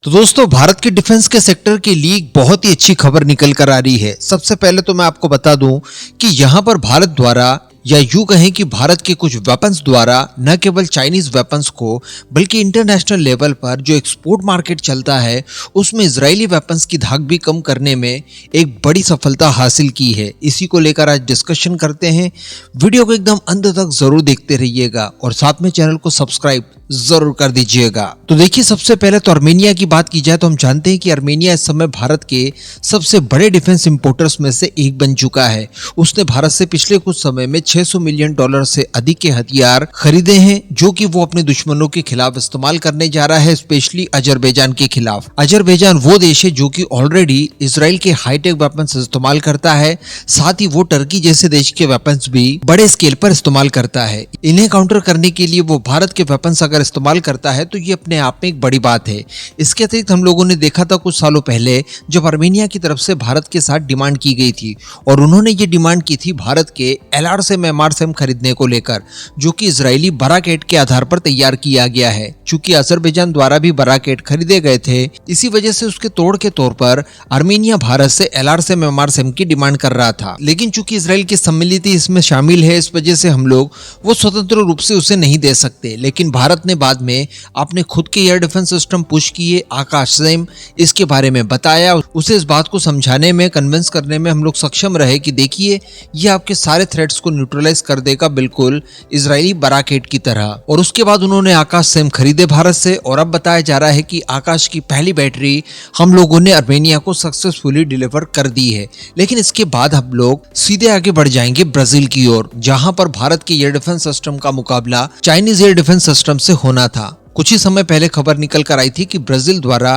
तो दोस्तों भारत के डिफेंस के सेक्टर के लिए एक बहुत ही अच्छी खबर निकल कर आ रही है। सबसे पहले तो मैं आपको बता दूं कि यहां पर भारत द्वारा या यूं कहें कि भारत के कुछ वेपन्स द्वारा न केवल चाइनीज वेपन्स को बल्कि इंटरनेशनल लेवल पर जो एक्सपोर्ट मार्केट चलता है उसमें इजरायली वेपन्स की धाक भी कम करने में एक बड़ी सफलता हासिल की है। इसी को लेकर आज डिस्कशन करते हैं। वीडियो को एकदम अंत तक जरूर देखते रहिएगा और साथ में चैनल को सब्सक्राइब जरूर कर दीजिएगा। तो देखिए, सबसे पहले तो आर्मेनिया की बात की जाए तो हम जानते हैं कि आर्मेनिया इस समय भारत के सबसे बड़े डिफेंस इंपोर्टर्स में से एक बन चुका है। उसने भारत से पिछले कुछ समय में $600 मिलियन से अधिक के हथियार खरीदे हैं, जो कि वो अपने दुश्मनों के खिलाफ इस्तेमाल करने जा रहा है, स्पेशली अजरबैजान के खिलाफ। अजरबैजान वो देश है जो कि ऑलरेडी इजराइल के हाईटेक वेपन्स इस्तेमाल करता है, साथ ही वो टर्की जैसे देश के वेपन्स भी बड़े स्केल पर इस्तेमाल करता है। इन्हें काउंटर करने के लिए वो भारत के वेपन्स अगर इस्तेमाल करता है तो ये अपने आप में एक बड़ी बात है। इसके अतिरिक्त हम लोगों ने देखा था कुछ सालों पहले जब आर्मेनिया की तरफ से भारत के साथ डिमांड की गई थी और उन्होंने ये डिमांड की थी भारत के LRSAM MRSAM खरीदने को लेकर, जो कि इजरायली बराकेट के आधार पर तैयार किया गया है। चूंकि अजरबैजान द्वारा भी बराकेट खरीदे गए थे, इसी वजह से उसके तोड़ के तौर पर आर्मेनिया भारत से LRSAM MRSAM की डिमांड कर रहा था। लेकिन चूंकि इजराइल की सम्मिलित इसमें शामिल है, इस वजह से हम लोग वो स्वतंत्र रूप से उसे नहीं दे सकते। लेकिन भारत ने बाद में अपने खुद के एयर डिफेंस सिस्टम पुश किए, आकाश सेम इसके बारे में बताया, उसे इस बात को समझाने में, कन्विंस करने में हम लोग सक्षम रहे कि देखिए ये आपके सारे थ्रेट्स को न्यूट्रलाइज कर देगा, बिल्कुल इजरायली बराकेट की तरह। और उसके बाद उन्होंने आकाश सेम खरीदे भारत से और अब बताया जा रहा है कि आकाश की पहली बैटरी हम लोगों ने आर्मेनिया को सक्सेसफुली डिलीवर कर दी है। लेकिन इसके बाद हम लोग सीधे आगे बढ़ जाएंगे ब्राजील की ओर, जहां पर भारत के एयर डिफेंस सिस्टम का मुकाबला चाइनीज एयर डिफेंस सिस्टम से होना था। कुछ ही समय पहले खबर निकल कर आई थी कि ब्राजील द्वारा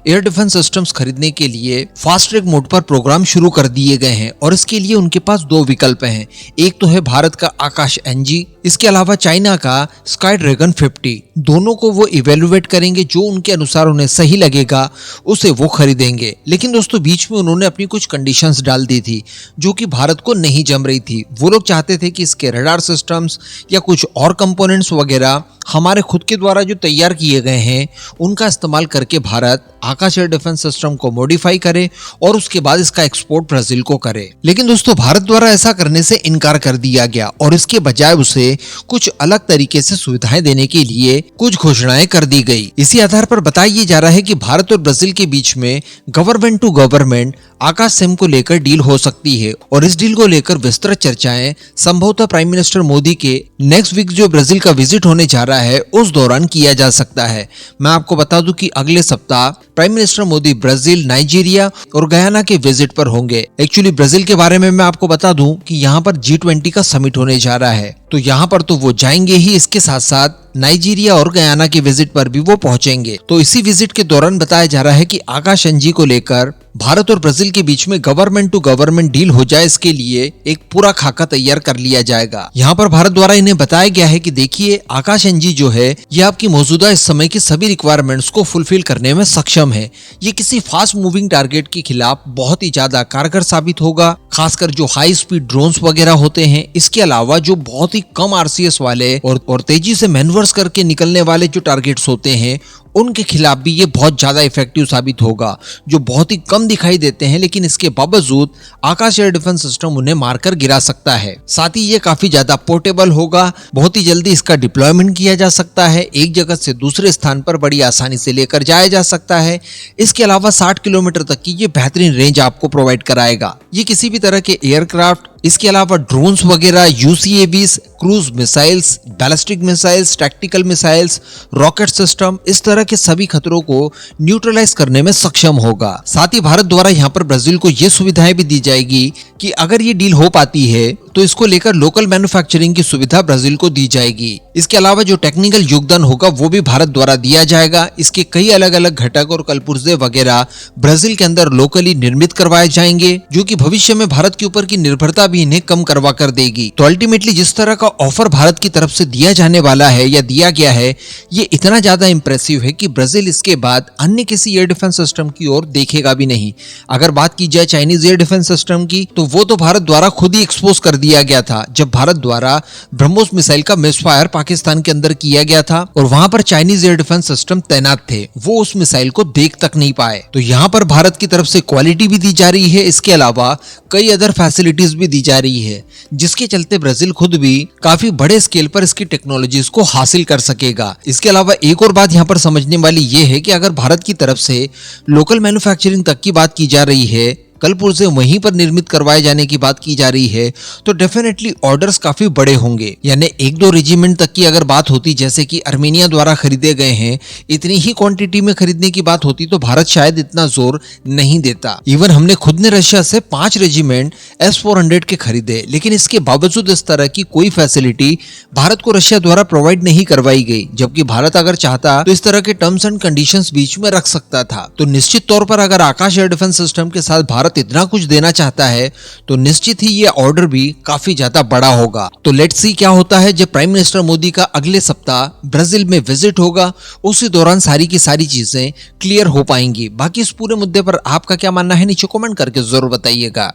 एयर डिफेंस सिस्टम्स खरीदने के लिए फास्ट ट्रैक मोड पर प्रोग्राम शुरू कर दिए गए हैं और इसके लिए उनके पास दो विकल्प हैं। एक तो है भारत का आकाश NG, इसके अलावा चाइना का स्काई ड्रैगन 50। दोनों को वो इवेल्युएट करेंगे, जो उनके अनुसार उन्हें सही लगेगा उसे वो खरीदेंगे। लेकिन दोस्तों बीच में उन्होंने अपनी कुछ कंडीशंस डाल दी थी जो कि भारत को नहीं जम रही थी। वो लोग चाहते थे कि इसके रडार सिस्टम्स या कुछ और कंपोनेंट्स वगैरह हमारे खुद के द्वारा जो तैयार किए गए हैं उनका इस्तेमाल करके भारत आकाश एयर डिफेंस सिस्टम को मॉडिफाई करे और उसके बाद इसका एक्सपोर्ट ब्राजील को करे। लेकिन दोस्तों भारत द्वारा ऐसा करने से इनकार कर दिया गया और इसके बजाय उसे कुछ अलग तरीके से सुविधाएं देने के लिए कुछ घोषणाएं कर दी गई। इसी आधार पर बताया जा रहा है कि भारत और ब्राजील के बीच में government to government Akash SAM को लेकर डील हो सकती है और इस डील को लेकर विस्तृत चर्चाएं संभवतः प्राइम मिनिस्टर मोदी के नेक्स्ट वीक जो ब्राजील का विजिट होने जा रहा है उस दौरान किया जा सकता है। मैं आपको बता दूं कि अगले सप्ताह prime minister Modi Brazil, Nigeria और गयाना के विजिट पर होंगे। एक्चुअली ब्राजील के बारे में मैं आपको बता दूं कि यहाँ पर G20 का समिट होने जा रहा है, तो यहाँ पर तो वो जाएंगे ही, इसके साथ साथ नाइजीरिया और गयाना के विजिट पर भी वो पहुंचेंगे। तो इसी विजिट के दौरान बताया जा रहा है कि आकाश NG को लेकर भारत और ब्राजील के बीच में गवर्नमेंट टू गवर्नमेंट डील हो जाए, इसके लिए एक पूरा खाका तैयार कर लिया जाएगा। यहाँ पर भारत द्वारा इन्हें बताया गया है कि देखिए आकाश NG जो है ये आपकी मौजूदा इस समय की सभी रिक्वायरमेंट्स को फुलफिल करने में सक्षम है। ये किसी फास्ट मूविंग टारगेट के खिलाफ बहुत ही ज्यादा कारगर साबित होगा, खासकर जो हाई स्पीड ड्रोन्स वगैरह होते हैं। इसके अलावा जो बहुत ही कम RCS वाले और तेजी से मैन्यूवर्स करके निकलने वाले जो टारगेट्स होते हैं उनके खिलाफ भी ये बहुत ज्यादा इफेक्टिव साबित होगा, जो बहुत ही कम दिखाई देते हैं, लेकिन इसके बावजूद आकाश एयर डिफेंस सिस्टम उन्हें मारकर गिरा सकता है। साथ ही ये काफी ज्यादा पोर्टेबल होगा, बहुत ही जल्दी इसका डिप्लॉयमेंट किया जा सकता है, एक जगह से दूसरे स्थान पर बड़ी आसानी से लेकर जाया जा सकता है। इसके अलावा 60 किलोमीटर तक की ये बेहतरीन रेंज आपको प्रोवाइड कराएगा। ये किसी भी तरह के एयरक्राफ्ट, इसके अलावा ड्रोन्स वगैरह, UCAVs, cruise missiles, ballistic missiles, tactical missiles, rocket system, इस तरह के सभी खतरों को न्यूट्रलाइज करने में सक्षम होगा। साथ ही भारत द्वारा यहाँ पर ब्राजील को ये सुविधाएं भी दी जाएगी कि अगर ये डील हो पाती है तो इसको लेकर लोकल मैन्युफैक्चरिंग की सुविधा ब्राजील को दी जाएगी। इसके अलावा जो टेक्निकल योगदान होगा वो भी भारत द्वारा दिया जाएगा। इसके कई अलग अलग घटक और कलपुर्जे वगैरह ब्राजील के अंदर लोकली निर्मित करवाए जाएंगे, जो कि भविष्य में भारत के ऊपर की निर्भरता भी इन्हें कम करवा कर देगी। तो अल्टीमेटली जिस तरह का ऑफर भारत की तरफ से दिया जाने वाला है या दिया गया है, ये इतना ज्यादा इंप्रेसिव है कि ब्राजील इसके बाद अन्य किसी एयर डिफेंस सिस्टम की ओर देखेगा भी नहीं। अगर बात की जाए चाइनीज एयर डिफेंस सिस्टम की, तो वो तो भारत द्वारा खुद ही एक्सपोज कर दिया गया था जब भारत द्वारा ब्रह्मोस मिसाइल का मिसफायर पाकिस्तान के अंदर किया गया था और वहां पर चाइनीज एयर डिफेंस सिस्टम तैनात थे, वो उस मिसाइल को देख तक नहीं पाए। तो यहाँ पर भारत की तरफ से क्वालिटी भी दी जा रही है, इसके अलावा कई अदर फैसिलिटीज भी दी जा रही है, जिसके चलते ब्राजील खुद भी काफी बड़े स्केल पर इसकी टेक्नोलॉजीज को हासिल कर सकेगा। इसके अलावा एक और बात यहाँ पर समझने वाली ये है कि अगर भारत की तरफ से लोकल मैन्युफैक्चरिंग तक की बात की जा रही है, कल पुर्जे वहीं पर निर्मित करवाए जाने की बात की जा रही है, तो डेफिनेटली ऑर्डर्स काफी बड़े होंगे। यानी एक दो रेजिमेंट तक की अगर बात होती, जैसे कि अर्मेनिया द्वारा खरीदे गए हैं, इतनी ही क्वांटिटी में खरीदने की बात होती तो भारत शायद इतना जोर नहीं देता। इवन हमने खुद ने रशिया से 5 रेजिमेंट S-400 के खरीदे, लेकिन इसके बावजूद इस तरह की कोई फैसिलिटी भारत को रशिया द्वारा प्रोवाइड नहीं करवाई गई, जबकि भारत अगर चाहता तो इस तरह के टर्म्स एंड कंडीशंस बीच में रख सकता था। तो निश्चित तौर पर अगर आकाश एयर डिफेंस सिस्टम के साथ भारत इतना कुछ देना चाहता है, तो निश्चित ही ये ऑर्डर भी काफी ज्यादा बड़ा होगा। तो लेट्स सी क्या होता है जब प्राइम मिनिस्टर मोदी का अगले सप्ताह ब्राजील में विजिट होगा, उसी दौरान सारी की सारी चीजें क्लियर हो पाएंगी। बाकी इस पूरे मुद्दे पर आपका क्या मानना है, नीचे कमेंट करके जरूर बताइएगा।